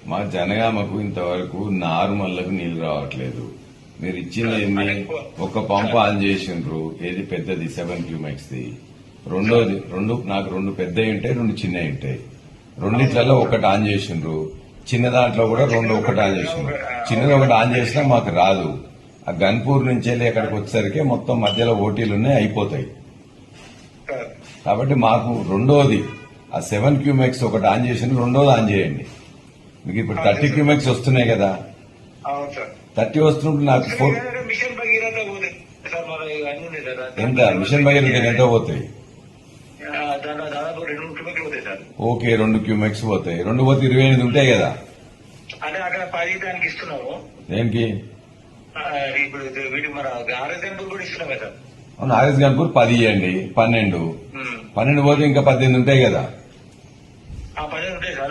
మా జనగామకు ఇంతవరకు నార్మల్లకు నీళ్లు రావట్లేదు. మీరు ఇచ్చింది ఏంది? ఒక పంప్ ఆన్ చేసిండ్రు, ఏది పెద్దది 7 క్యూమెక్స్ ది. నాకు రెండు పెద్దవి ఉంటాయి, రెండు చిన్నవి ఉంటాయి. రెండిట్లలో ఒకటి ఆన్ చేసిండ్రు, చిన్న దాంట్లో కూడా ఒకటి ఆన్ చేసిండ్రు. చిన్నది ఒకటి ఆన్ చేసినా మాకు రాదు. ఆ గన్పూర్ నుంచి వెళ్ళి అక్కడికి వచ్చేసరికి మొత్తం మధ్యలో ఓటీలు ఉన్నాయి, అయిపోతాయి. కాబట్టి మాకు రెండోది ఆ 7 క్యూమెక్స్ ఒకటి ఆన్ చేసిండ్రు, రెండోది ఆన్ చేయండి. మీకు ఇప్పుడు 30 క్యూమెక్స్ వస్తున్నాయి కదా, 30 వస్తున్నప్పుడు నాకు ఎంత మిషన్ భగీరథ ఎంత పోతాయి? ఓకే, 2 క్యూమెక్స్ పోతాయి. 2 పోతే 28 ఉంటాయి కదా. అంటే అక్కడ 10 దానికి ఇస్తున్నాము. దేనికి? ఇప్పుడు వీటి మన ఆర్ఎస్ గన్పూర్ కూడా ఇస్తున్నాం కదా. అవును, ఆర్ఎస్ గన్పూర్ 10 ఇవ్వండి, 12 పోతే ఇంకా 18 ఉంటాయి కదా. 18 ఉంటాయి సార్.